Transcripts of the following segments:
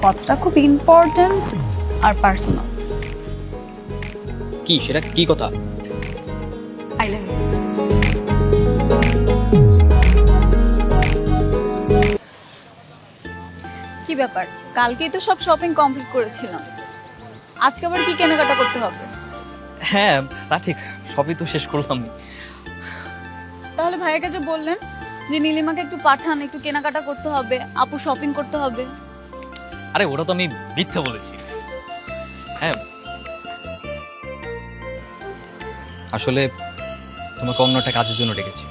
কথাটা খুব ইম্পর্ট্যান্ট আর পার্সোনাল। কি সেটা কি কথা? I love you. কি ব্যাপার, কালকেই তো সব শপিং কমপ্লিট করেছিলাম, আজকে আবার কি কেনাকাটা করতে হবে? হ্যাঁ তা ঠিক, সবই তো শেষ করলাম। তাহলে ভাইয়ের কাছে বললেন যে নীলিমাকে একটু পাঠান, একটু কেনাকাটা করতে হবে, আপু শপিং করতে হবে। আরে ওটা তো আমি মিথ্যে বলেছি। হ্যাঁ আসলে তোমাকে অন্য একটা কাজের জন্য ডেকেছি।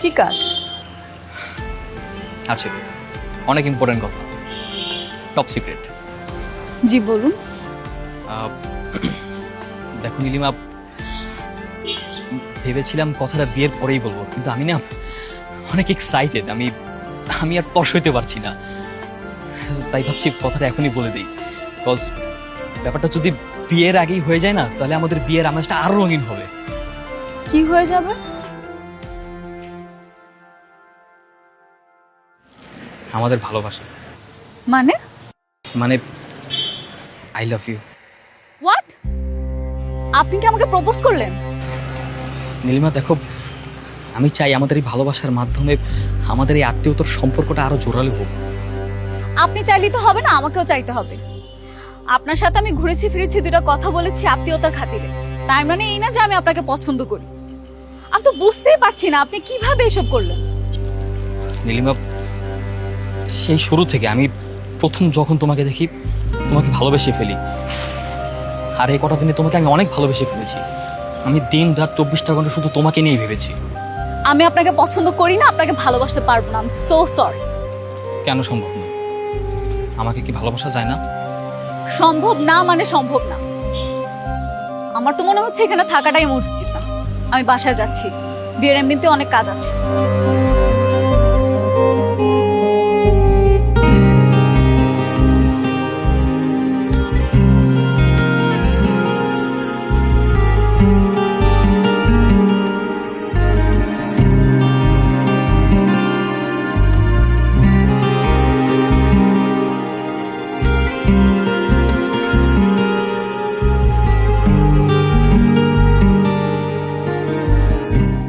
কি কাজ? আছে, অনেক ইম্পর্টেন্ট কথা, টপ সিক্রেট। জি বলুন। দেখো নীলিমা, ভেবেছিলাম কথাটা বিয়ের পরেই বলবো, কিন্তু আমি না অনেক এক্সাইটেড, আমি আর তর সইতে পারছি না, তাই ভাবছি কথাটা এখনই বলে দিই। বিকজ ব্যাপারটা যদি বিয়ের আগেই হয়ে যায় না, তাহলে আমাদের বিয়ের আমেজটা আরো রঙিন হবে। কি হয়ে যাবে? আমাদের ভালোবাসা, মানে? মানে আই লাভ ইউ। হোয়াট? আপনি কি আমাকে প্রপোজ করলেন? নীলিমা দেখো, আমি চাই আমাদের এই ভালোবাসার মাধ্যমে আমাদের এই আত্মীয়তার সম্পর্কটা আরো জোরালো হোক। আপনি চাইলেই তো হবে না, আমাকেও চাইতে হবে। আপনার সাথে আমি ঘুরেছি ফিরেছি, দুটো কথা বলেছি আত্মীয়তার খাতিরে, তাই মানে এই না যে আমি আপনাকে পছন্দ করি। আমি তো বুঝতেই পারছি না আপনি কিভাবে এসব করলেন। নীলিমা, সেই শুরু থেকে আমি প্রথম যখন তোমাকে দেখি, তোমাকে ভালোবেসে ফেলি। আর এই কটা দিনে তোমাকে আমি অনেক ভালোবেসে ফেলেছি। আমি দিন রাত 24টা ঘন্টা শুধু তোমাকে নিয়েই ভেবেছি। আমি আপনাকে পছন্দ করি না, আপনাকে ভালোবাসতে পারবো না। I am so sorry. কেন সম্ভব না? আমাকে কি ভালোবাসা যায় না? সম্ভব না মানে সম্ভব না। আমার তো মনে হচ্ছে এখানে থাকাটাই আমার উচিত না। আমি বাসায় যাচ্ছি, বিয়ের এমনিতে অনেক কাজ আছে।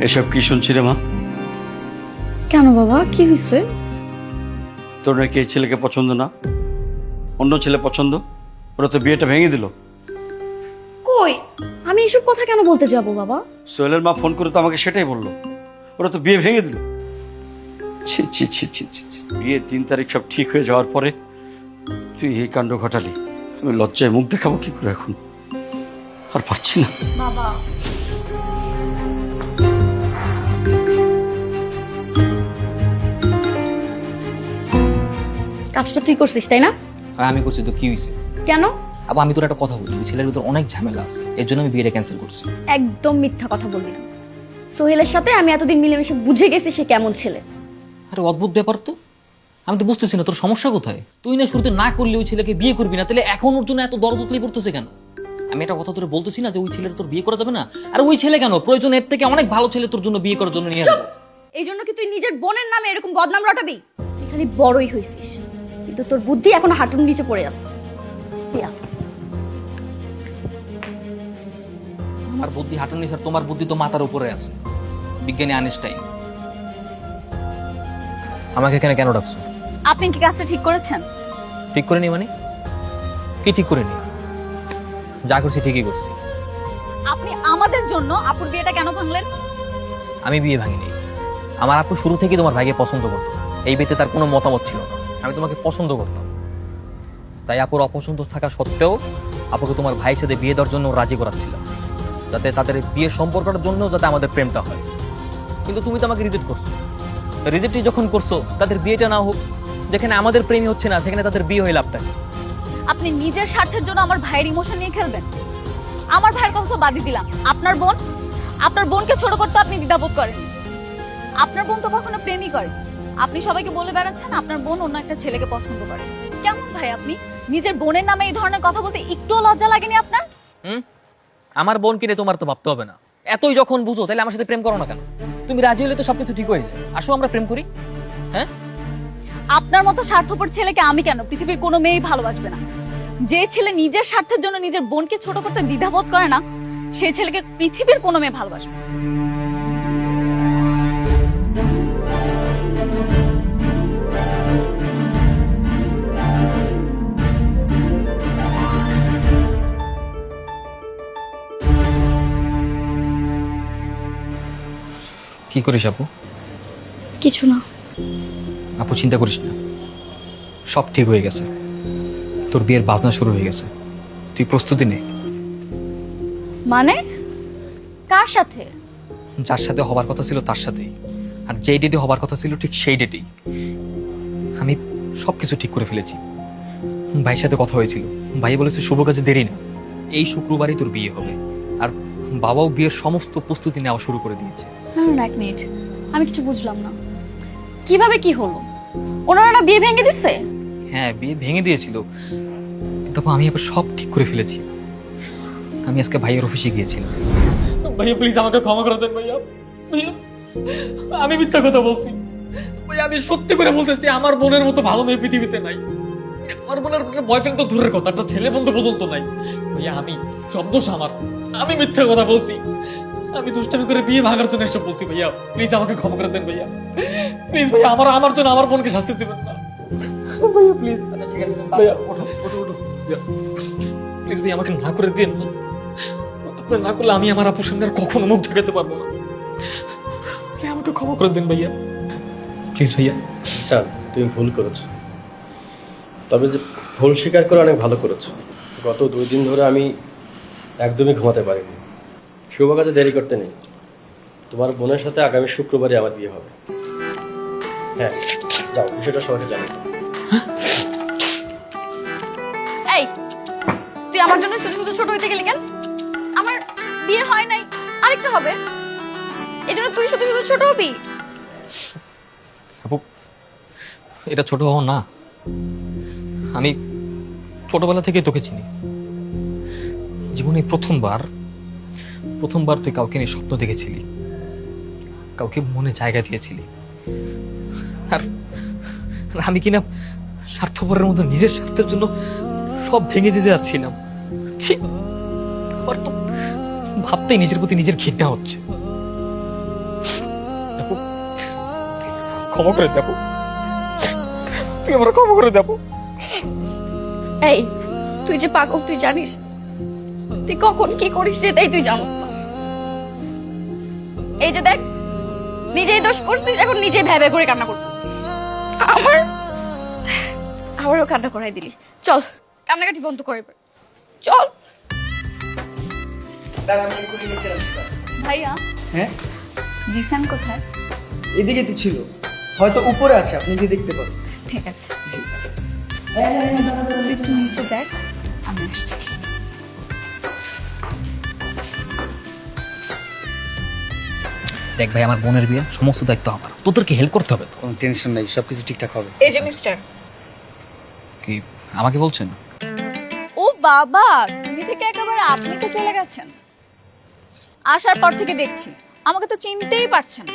এসব কি শুনছি রে মা? কেন বাবা, কি হয়েছে? তোর নাকি এই ছেলেকে পছন্দ না, অন্য ছেলে পছন্দ? ওরা তো বিয়েটা ভেঙে দিল। কই, আমি এসব কথা কেন বলতে যাব বাবা? সোহেলের মা ফোন করে তো আমাকে সেটাই বললো, ওরা তো বিয়ে ভেঙে দিল। ছি ছি ছি ছি ছি ছি। বিয়ের 3 তারিখ সব ঠিক হয়ে যাওয়ার পরে তুই এই কাণ্ড ঘটালি। আমি লজ্জায় মুখ দেখাবো কি করে এখন, আর পারছি না। বাবা, কাজটা তুই করছিস তাই না? আর আমি করছি তো কি হয়েছে? কেন? আবার আমি তোর একটা কথা বলি, ওই ছেলের ভিতর অনেক ঝামেলা আছে, এর জন্য আমি বিয়েটা ক্যান্সেল করছি। একদম মিথ্যা কথা বলবি না। সোহেলের সাথে আমি এতদিন মিলেমিশে বুঝে গেছি সে কেমন ছেলে। আরে অদ্ভুত ব্যাপার তো, আমি তো বুঝতেছি না তোর সমস্যা কোথায়। তুই না শুরুতে না করলে ওই ছেলেকে বিয়ে করবি না, তাহলে এখন ওর জন্য এত দরদ উতলি পড়তেছে কেন? আমি একটা কথা তোরে বলতেছি না যে ওই ছেলের তোর বিয়ে করা যাবে না? আর ওই ছেলে কেন, প্রয়োজন এর থেকে অনেক ভালো ছেলে তোর জন্য বিয়ে করার জন্য নিয়ে আসবো। এই জন্য কি তুই নিজের বোনের নামে এরকম বদনাম রটাবি? তুই খালি বড়ই হইছিস, কিন্তু তোর বুদ্ধি এখনো হাঁটুর নিচে পড়ে আছে। আমার বুদ্ধি হাঁটুর নিচে, আর তোমার বুদ্ধি তো মাথার উপরে আছে। বিজ্ঞানী আইনস্টাইন। আমাকে এখানে কেন ডাকছো? আপনি কি কাজটা ঠিক করেছেন? ঠিক করে নি মানে? কি ঠিক করে নি? যা করছি ঠিকই করছি। আপনি আমাদের জন্য আপুর বিয়েটা কেন ভাঙলেন? আমি বিয়ে ভাঙিনি। আমার আপু শুরু থেকেই তোমার ভাইকে পছন্দ করতো, এই বিয়েতে তার কোনো মতামত ছিল না। আমি তোমাকে পছন্দ করতাম, তাই আপুর অপছন্দ থাকা সত্ত্বেও আপুকে তোমার ভাইয়ের সাথে বিয়ে দেওয়ার জন্য রাজি করাচ্ছিলাম, যাতে তাদের বিয়ের সম্পর্কটার জন্য যাতে আমাদের প্রেমটা হয়। কিন্তু তুমি তো আমাকে রিজেক্ট করছো। রিজেক্টই যখন করছো, তাদের বিয়েটা না হোক, যেখানে আমাদের প্রেমই হচ্ছে না সেখানে তাদের বিয়ে হয়ে লাভটা কি? আপনি নিজের স্বার্থের জন্য আমার ভাইয়ের ইমোশন নিয়ে খেলবেন? আমার ভাইয়ের কথা তো বাদই দিলাম, আপনার বোনকে ছোট করতে আপনি দ্বিধাবোধ করেন। আপনার বোন তো কখনো প্রেমই করে। আপনি সবাইকে বলে বেড়াচ্ছেন আপনার বোন অন্য একটা ছেলেকে পছন্দ করে। কেমন ভাই আপনি? নিজের বোনের নামে এই ধরনের কথা বলতে একটুও লজ্জা লাগেনি আপনার? আমার বোন কিনে তোমার তো ভাবতে হবে না। এতই যখন বুঝো, তাহলে আমার সাথে প্রেম করো না কেন? তুমি রাজি হলে তো সবকিছু ঠিক হয়ে যায়। আসো আমরা প্রেম করি। হ্যাঁ, আপনার মতো স্বার্থপর ছেলেকে আমি কেন, পৃথিবীর কোনো মেয়েই ভালোবাসবে না। যে ছেলে নিজের স্বার্থের জন্য নিজের বোনকে ছোট করতে দ্বিধাবোধ করে না, সেই ছেলেকে পৃথিবীর কোনো মেয়ে ভালোবাসবে না। কি করিস আপু? কিছু না। আপু চিন্তা করিস না, সব ঠিক হয়ে গেছে। তোর বিয়ের বাজনা শুরু হয়ে গেছে, তুই প্রস্তুতি নে। মানে কার সাথে? যার সাথে হবার কথা ছিল তার সাথেই, আর যেই ডেটে হবার কথা ছিল ঠিক সেই ডেটেই। আমি সব কিছু ঠিক করে ফেলেছি। ভাইয়ের সাথে কথা হয়েছিল, ভাই বলেছে শুভ কাজে দেরি না, এই শুক্রবারই তোর বিয়ে হবে। আর বাবাও বিয়ের সমস্ত প্রস্তুতি নেওয়া শুরু করে দিয়েছে। না, এক মিনিট, আমি কিছু বুঝলাম না। কিভাবে কি হলো? ওনারা না বিয়ে ভেঙে দিচ্ছে? হ্যাঁ, বিয়ে ভেঙে দিয়েছিল, কিন্তু আপু আমি এবার সব ঠিক করে ফেলেছি। আমি আজকে ভাইয়ের অফিসে গিয়েছিলাম। ভাইয়া প্লিজ আমাকে ক্ষমা করে দেন ভাইয়া। ভাইয়া আমি মিথ্যা কথা বলছি ভাইয়া, আমি সত্যি করে বলতেছি আমার বোনের মতো ভালো মেয়ে পৃথিবীতে নাই। আমার বোনের বয়ফ্রেন্ড তো দূরের কথা, একটা ছেলে বন্ধু পর্যন্ত নাই। ভাইয়া আমি সব দোষ আমার, আমি মিথ্যা কথা বলছি, আমি দুষ্টামি করে বিয়ে ভাঙার জন্য এসব বলছি। ভাইয়া প্লিজ আমাকে ক্ষমা করে দেন ভাইয়া, প্লিজ ভাইয়া, আমার জন্য আমার বোনকে শাস্তি দেবেন না ভাইয়া প্লিজ। আচ্ছা ঠিক আছে ভাইয়া, ওঠো ওঠো ওঠো প্লিজ ভাইয়া, আমাকে না করে দিন না। আপনি না করলে আমি আমার আপুর সামনে আর কখনো মুখ দেখাতে পারবো না। ভাইয়া আমাকে ক্ষমা করে দিন ভাইয়া, প্লিজ ভাইয়া। স্যার তুমি ভুল করেছো, তবে যে ভুল স্বীকার করে অনেক ভালো করেছো। গত 2 দিন ধরে আমি একদমই ঘুমাতে পারিনি। শুভ কাজে দেরি করতে নেই, তোমার বোনের সাথে আগামী শুক্রবারই আমার বিয়ে হবে। হ্যাঁ যাও, বিষয়টা সবাইকে জানাই। এই তুই আমার জন্য শুধু শুধু ছোট হইতে গেলি কেন? আমার বিয়ে হয় নাই, আরেকটা হবে, এই জন্য তুই শুধু শুধু ছোট হবি? আপু এটা ছোট হও না, আমি ছোটবেলা থেকে তোকে চিনি। জীবনে প্রথমবার তুই কাউকে নিয়ে স্বপ্ন দেখেছিলি, কাউকে মনে জায়গা দিয়েছিলি। আর আমি কিনা স্বার্থপরের মতো নিজের স্বার্থের জন্য সব ভেঙে দিতে যাচ্ছিলাম। ছি, আমার তো ভাবতেই নিজের প্রতি নিজের ঘৃণা হচ্ছে। আপু, ক্ষমা করে দেবো, তুই আমার ক্ষমা করে দেবো। এই তুই যে পাগল, তুই জানিস তুই কখন কি করিস সেটাই তুই জানিস না। এই যে দেখ, নিজেই দোষ করছিস, এখন নিজেই ভেবে করে কান্না করছিস। আমারও কান্না করাই দিলি। চল কান্নাকাটি বন্ধ করে দে। চল। ভাইয়া, হ্যাঁ জিসান কোথায়? এদিকে তো ছিল, হয়তো উপরে আছে, আপনি গিয়ে দেখতে পারেন। ঠিক আছে, তুই একটু নিচে দেখ, আমি আসছি। দেখ ভাই, আমার বোনের বিয়ে, সমস্ত দায়িত্ব আমার, তোদেরকে হেল্প করতে হবে তো। কোনো টেনশন নাই, সবকিছু ঠিকঠাক হবে। এই যে মিস্টার। কি আমাকে বলছেন? ও বাবা, তুমি থেকে একেবারে আপনি তো চলে গেছেন। আসার পর থেকে দেখছি আমাকে তো চিনতেই পারছেন।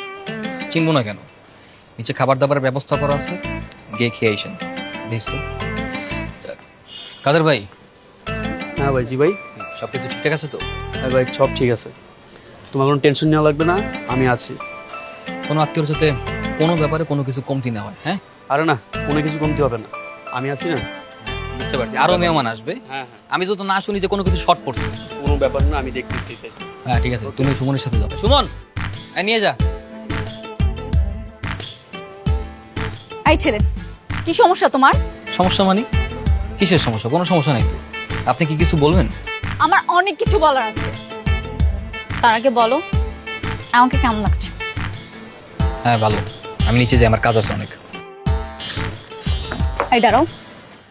চিনবো না কেন? নিচে খাবার দাবারের ব্যবস্থা করা আছে, গিয়ে খেয়ে আইসেন। বেশ তো কাদের ভাই, হ্যাঁ ভাই, জি ভাই। সব কিছু ঠিকঠাক আছে তো? হ্যাঁ ভাই, সব ঠিক আছে, তোমার কোনো টেনশন নেওয়া লাগবে না, আমি আছি। কোনো আত্মীয়র সাথে কোনো ব্যাপারে কোনো কিছু কমতি না হয়। হ্যাঁ আরে না, কোনো কিছু কমতে হবে না, আমি আছি না। বুঝতে পারছি, আরো মেহমান আসবে। হ্যাঁ আমি তো না শুনি যে কোনো কিছু শর্ট পড়ছে। কোনো ব্যাপার না, আমি দেখতেছি। হ্যাঁ ঠিক আছে, তুমি সুমনের সাথে যাও। সুমন, নিয়ে যা। এই ছেলে, কি সমস্যা তোমার? সমস্যা মানে কিসের সমস্যা? কোনো সমস্যা নাই তো। আপনি কি কিছু বলবেন? আমার অনেক কিছু বলার আছে। তার আগে বলো, আমাকে কেমন লাগছে? হ্যাঁ ভালো, আমি নিচে যাই, আমার কাজ আছে অনেক। এই দাঁড়াও,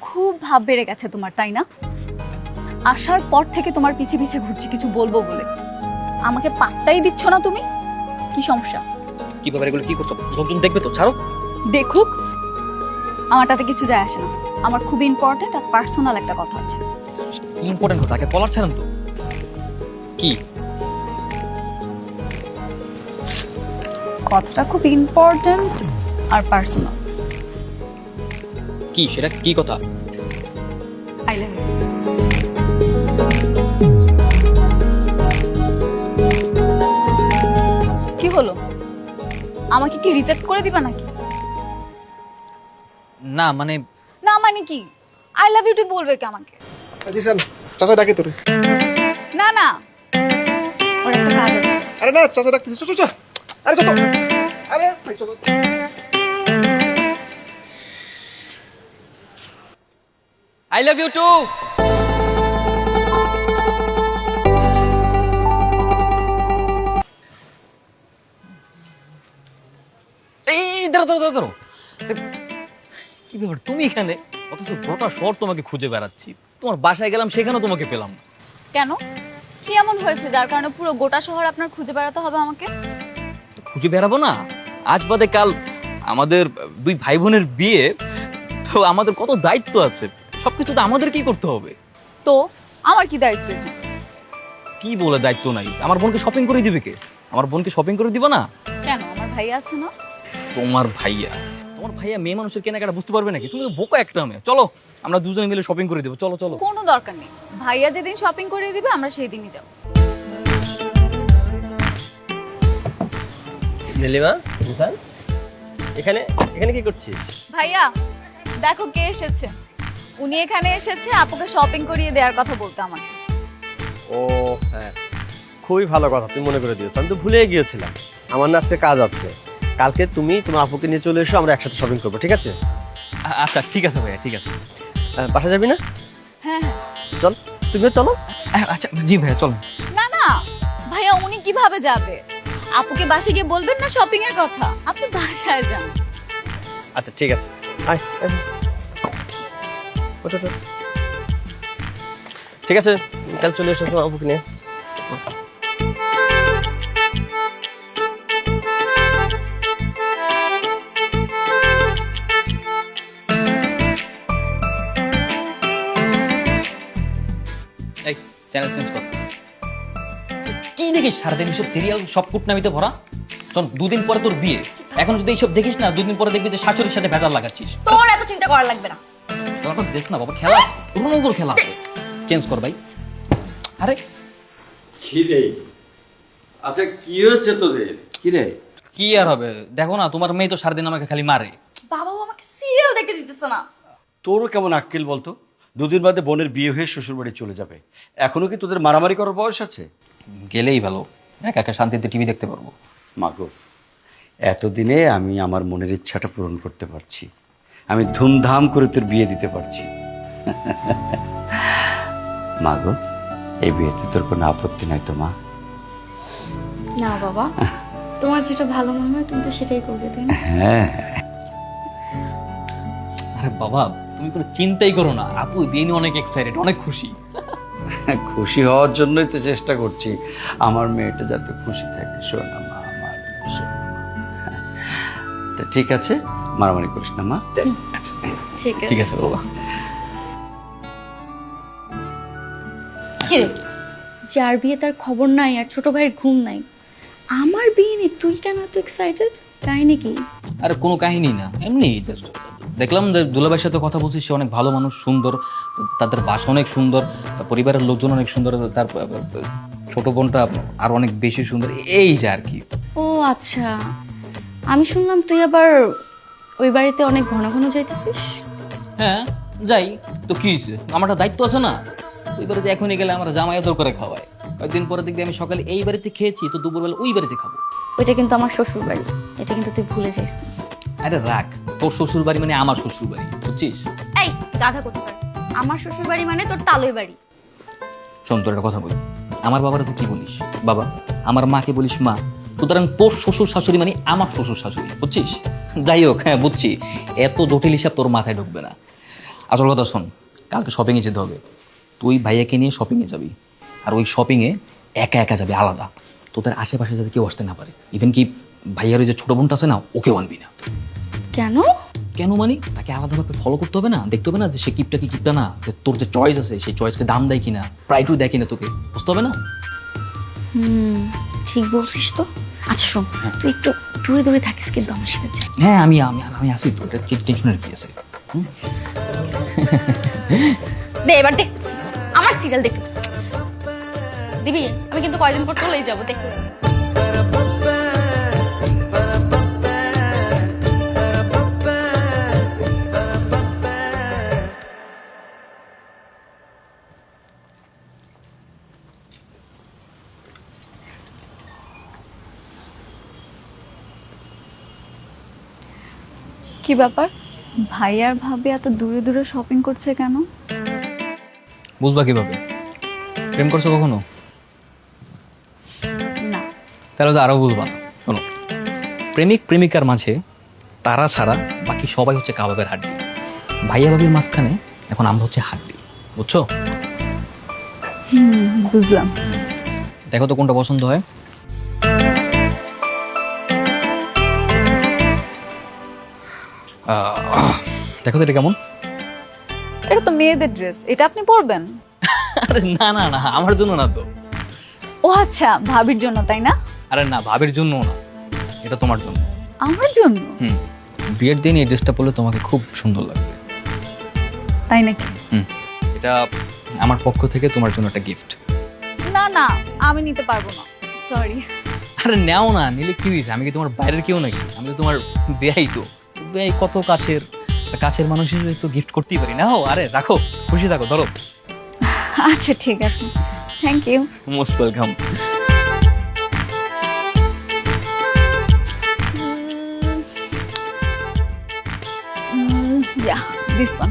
খুব ভাব বেড়ে গেছে তোমার, তাই না? আসার পর থেকে তোমার পিছে পিছে ঘুরছি কিছু বলবো বলে, আমাকে পাত্তাই দিচ্ছ না তুমি। কি সমস্যা? কি ব্যাপার, এগুলো কি করছো? লোকজন দেখবে তো, ছাড়ো। দেখুক, আমার তাতে কিছু যায় আসে না। আমার খুব ইম্পর্টেন্ট আর পার্সোনাল একটা কথা আছে। কি ইম্পর্টেন্ট কথা? আগে কলার ছাড়েন তো। কি কথাটা খুব ইম্পর্টেন্ট আর পার্সোনাল। কি সেটা কি কথা? I love you. কি হলো, আমাকে কি রিজেক্ট করে দিবা নাকি? না মানে না মানে কি, আই লাভ ইউ বলবে কি আমাকে? জিসান চাচা ডাকে তোরে। না না, ওর একটা কাজ আছে। আরে না চাচা ডাকতেছে, চল চল চল। আরে চল তো। আরে ভাই চল। I love you too. এই দাঁড়ো দাঁড়ো দাঁড়ো দাঁড়ো। কি ব্যাপার তুমি এখানে? অথচ গোটা শহর তোমাকে খুঁজে বেড়াচ্ছি, তোমার বাসায় গেলাম সেখানেও তোমাকে পেলাম না। কেন, কি এমন হয়েছে যার কারণে পুরো গোটা শহর আপনার খুঁজে বেড়াতে হবে আমাকে? খুঁজে বেড়াবো না? আজ বাদে কাল আমাদের দুই ভাই বোনের বিয়ে, তো আমাদের কত দায়িত্ব আছে, সবকিছু তো আমাদের কি করতে হবে। তো আমার কি দায়িত্ব? কি বলে দায়িত্ব নাই? আমার বোনকে শপিং করে দিবে কে? আমার বোনকে শপিং করে দিব না? কেন, আমার ভাইয়া আছে না? তোমার ভাইয়া মেয়ে মানুষের কেনাকাটা বুঝতে পারবে নাকি? তুমি তো বোকা একটা মেয়ে। চলো আমরা দুজনে মিলে শপিং করে দেবো, চলো চলো। কোনো দরকার নেই, ভাইয়া যেদিন শপিং করে দিবে আমরা সেই দিনই যাব। নীলিমা, জিসান এখানে এখানে কি করছিস? ভাইয়া দেখো কে এসেছে। উনি এখানে এসেছে আপুকে শপিং করিয়ে দেওয়ার কথা বলতে আমাকে। ও হ্যাঁ, খুবই ভালো কথা তুমি মনে করে দিয়েছো, আমি তো ভুলে গিয়েছিলাম। আমার না আজকে কাজ আছে, কালকে তুমি তোমার আপুকে নিয়ে চলে এসো, আমরা একসাথে শপিং করবো, ঠিক আছে? আচ্ছা ঠিক আছে ভাইয়া, ঠিক আছে। বাসা যাবি না? হ্যাঁ হ্যাঁ। চল তুমিও চলো। আচ্ছা জি ভাইয়া চলো। না না ভাইয়া, উনি কিভাবে যাবে? আপুকে বাসায় গিয়ে বলবেন না শপিং এর কথা, আপনি বাসায় যান। আচ্ছা ঠিক আছে, আয় আয়। ওঠো, ওঠো। ঠিক আছে, কাল চলে এসো তোমার আপুকে নিয়ে। এই চ্যানেল চেঞ্জ কর। কি দেখিস সারাদিন এইসব সিরিয়াল, সব কুটনামিতে ভরা? চল, দুদিন পরে তোর বিয়ে, এখন যদি এইসব দেখিস না, দুদিন পরে দেখবি যে শাশুড়ির সাথে ভেজাল লাগাচ্ছিস। তোর এত চিন্তা করা লাগবে না। তোর দেখ না বাবা, খেলা আছে, রোনালদোর খেলা আছে। চেঞ্জ কর ভাই। আরে কি রে? আচ্ছা কি হচ্ছে তোদের? কি রে? কি আর হবে, দেখো না তোমার মেয়ে তো সারাদিন আমাকে খালি মারে। বাবাও আমাকে সিরিয়াল দেখতে দিতেছে না। তোরও কেমন আক্কেল বলতো? দুদিন বাদে বোনের বিয়ে হয়ে শ্বশুর বাড়ি চলে যাবে, এখনো কি তোদের মারামারি করার বয়স আছে? গেলেই ভালো, একা একা শান্তিতে টিভি দেখতে পারবো। মাগো, এতদিনে আমি আমার মনের ইচ্ছাটা পূরণ করতে পারছি, আমি ধুমধাম করে তোর বিয়ে দিতে পারছি। মাগো, এই বিয়েতে তোর কোনো আপত্তি নাই তো মা? না বাবা, তোমার যেটা ভালো মনে হয় তুমি তো সেটাই করবে, তাই না? হ্যাঁ, আরে বাবা তুমি কোনো চিন্তাই করো না, আপু বিয়ে নিয়ে অনেক এক্সাইটেড, অনেক খুশি। খুশি হওয়ার জন্যই তো চেষ্টা করছি, আমার মেয়েটা যাতে খুশি থাকে। শোনা মা, আমার শোনা মা। তা ঠিক আছে, মারামারি করিস না মা। ঠিক আছে। ঠিক আছে বাবা। কি রে, যার বিয়ে তার খবর নাই আর ছোট ভাইয়ের ঘুম নাই, আমার বিয়ে নিয়ে তুই কেন এত এক্সাইটেড? তাই নাকি? আরে কোনো কাহিনী না, এমনি just দেখলাম যে দুলাভাইয়ের সাথে কথা বলছি, সে অনেক ভালো মানুষ, সুন্দর, তাদের বাসা অনেক সুন্দর, তার পরিবারের লোকজন অনেক সুন্দর, তার ছোট বোনটা আর অনেক বেশি সুন্দর, এই যে আর কি। ও আচ্ছা, আমি শুনলাম তুই আবার ওই বাড়িতে অনেক ঘন ঘন যাইতেছিস। হ্যাঁ যাই তো, কি হয়েছে? আমার একটা দায়িত্ব আছে না? ওই বাড়িতে এখনই গেলে আমরা জামাই আদর করে খাওয়াই, কয়েকদিন পরে দেখবি আমি সকালে এই বাড়িতে খেয়েছি তো দুপুরবেলা ওই বাড়িতে খাবো। ওইটা কিন্তু আমার শ্বশুর বাড়ি, এটা কিন্তু তুই ভুলে যাইস। আরে রাখ, তোর শ্বশুর বাড়ি মানে আমার শ্বশুর বাড়ি, বুঝছিস? এই গাধা করতে পার, আমার শ্বশুর বাড়ি মানে তোর তালই বাড়ি। শোন তোর একটা কথা বলি, আমার বাবারা তুই কি বলিস বাবা, আমার মাকে বলিস মা, সুতরাং তোর শ্বশুর শাশুড়ি মানে আমার শ্বশুর শাশুড়ি, বুঝছিস? যাই হোক, হ্যাঁ বুঝছি, এত জটিল হিসাব তোর মাথায় ঢুকবে না। আসল কথা শোন, কালকে শপিংয়ে যেতে হবে, তুই ভাইয়াকে নিয়ে শপিংয়ে যাবি, আর ওই শপিংয়ে একা একা যাবে, আলাদা, তোদের আশেপাশে যাতে কেউ আসতে না পারে, ইভেন কি ভাইয়ার ওই যে ছোট বোনটা আছে না, ওকেও আনবি না। কেন? কেন মানে তাকে আলাদাভাবে ফলো করতে হবে না, দেখতে হবে না যে সে কিপটা কি কিপটা না, যে তোর যে চয়েস আছে সেই চয়েসকে দাম দেয় কিনা, প্রাইটু দেয় কিনা, তোকে বুঝতে হবে না। ঠিক বলছিস তো। আচ্ছা শোন, তুই একটু দূরে দূরে থাকিস কিন্তু আমার সাথে যা। হ্যাঁ আমি আমি আমি আসি তো, এটা টেনশনের কি আছে। দে এবার দে, আমার সিরিয়াল দেখতে দিবি। আমি কিন্তু কয়দিন পর চলেই যাবো, দেখ। কি ব্যাপার, ভাই আর ভাবি এত দূরে দূরে শপিং করছে কেন? বুঝবা কিভাবে? প্রেম করছো কখনো? না। তাহলে তো আরো বুঝবা না। শোনো, প্রেমিক প্রেমিকার মাঝে তারা ছাড়া বাকি সবাই হচ্ছে কাবাবের হাড্ডি। ভাইয়া ভাবির মাঝখানে এখন আমরা হচ্ছে হাড্ডি, বুঝছো? বুঝলাম। দেখো তো কোনটা পছন্দ হয়। দেখো তো এটা কেমন? এটা তো মেয়েদের ড্রেস, এটা আপনি পরবেন? আরে না না না, আমার জন্য না তো। ও আচ্ছা, ভাবির জন্য তাই না? আরে না, ভাবির জন্য না, এটা তোমার জন্য। আমার জন্য? বিয়ের দিন এই ড্রেসটা পরলে তোমাকে খুব সুন্দর লাগবে। তাই নাকি? এটা আমার পক্ষ থেকে তোমার জন্য একটা গিফট। না না, আমি নিতে পারবো না, সরি। আরে নাও না, নিলে কি হয়েছে? আমি কি তোমার বাইরের কেউ নাকি? আমি তো তোমার বেয়াই তো। বেয়াই কত কাছের, কাছের মানুষের তো গিফট করতেই পারি। নাও, আরে রাখো, খুশি থাকো, ধরো। আচ্ছা ঠিক আছে, thank you. Most welcome. This one.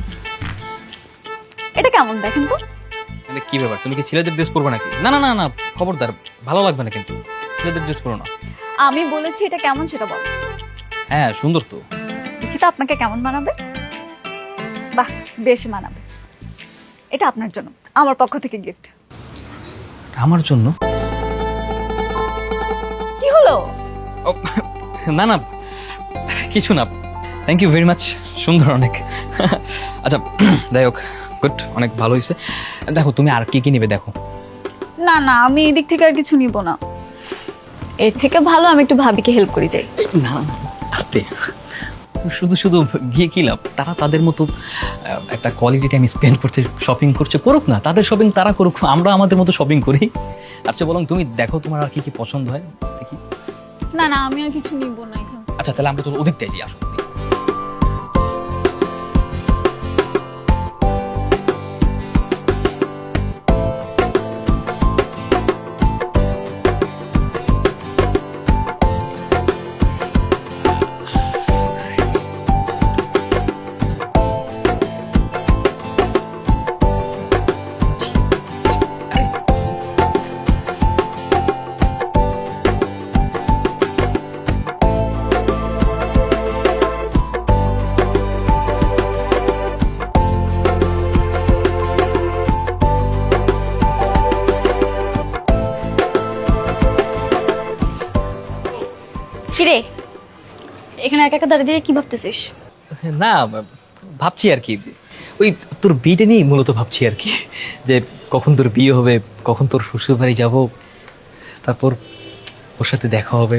এটা কেমন দেখেন তো? মানে কি ব্যাপার, তুমি কি ছেলেদের ড্রেস পরবে নাকি? না না না না, খবরদার, ভালো লাগবে না কিন্তু। ছেলেদের ড্রেস পরো না। আমি বলেছি এটা কেমন সেটা বল। হ্যাঁ সুন্দর তো। দেখি তো আপনাকে কেমন মানাবে। বাহ, বেশ মানাবে। এটা আপনার জন্য, আমার পক্ষ থেকে গিফট। আমার জন্য? কি হলো? ও, না না, কিছু না, থ্যাংক ইউ ভেরি মাচ। সুন্দর অনেক। আচ্ছা যাই হোক, গুড, অনেক ভালো হয়েছে। দেখো তুমি আর কি কি নেবে দেখো। না না, আমি এই দিক থেকে আর কিছু নিব না। এর থেকে ভালো আমি একটু ভাবিকে হেল্প করি যাই। না না, আস্তে, শুধু শুধু গিয়ে কি লাভ? তারা তাদের মতো একটা কোয়ালিটি টাইম স্পেন্ড করতে শপিং করছে, করুক না, তাদের শপিং তারা করুক, আমরা আমাদের মতো শপিং করি। আচ্ছা বলুন, তুমি দেখো তোমার আর কি কি পছন্দ হয় দেখি। না না, আমি আর কিছু নিব না এখানে। আচ্ছা তাহলে আমরা তো ওদিকটাই যাই, আসো। কিরে, এখানে একা একা দাঁড়িয়ে দিয়ে কি ভাবতেছিস? না, ভাবছি আর কি, ওই তোর বিয়েটা নিয়ে মূলত ভাবছি আর কি, যে কখন তোর বিয়ে হবে, কখন তোর শ্বশুর বাড়ি যাবো, তারপর ওর সাথে দেখা হবে,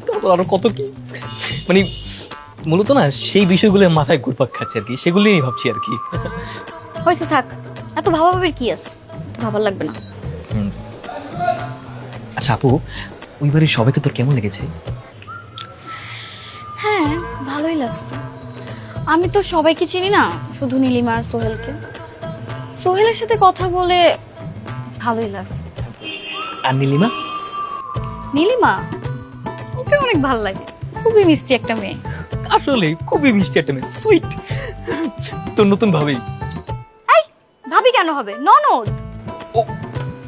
তারপর আরো কত কি, মানে মূলত না সেই বিষয়গুলো মাথায় ঘুরপাক খাচ্ছে আর কি, সেগুলো নিয়ে ভাবছি আর কি। হয়েছে, থাক, এত ভাবাভাবির কি আছে, তো ভাবার লাগবে না। আচ্ছা আপু, ওই বাড়ির সবাইকে তোর কেমন লেগেছে? হ্যাঁ, ভালোই লাগছে। আমি তো সবাইকে চিনি না, শুধু নীলিমা আর সোহেলকে। সোহেলের সাথে কথা বলে ভালোই লাগছে। আর নীলিমা? নীলিমা, ওকে অনেক ভালো লাগে, খুবই মিষ্টি একটা মেয়ে। আসলে খুবই মিষ্টি একটা মেয়ে, সুইট। তোর নতুন ভাবি? এই, ভাবি কেন হবে, ননদ। ও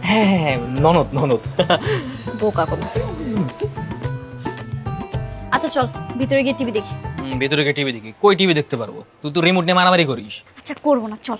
হ্যাঁ হ্যাঁ, ননদ ননদ। বোকা কথা। আচ্ছা চল, ভিতরে গিয়ে টিভি দেখি। ভেতরে গিয়ে টিভি দেখি? কই টিভি দেখতে পারবো? তুই তো রিমোট নিয়ে মারামারি করিস। আচ্ছা করবো না, চল।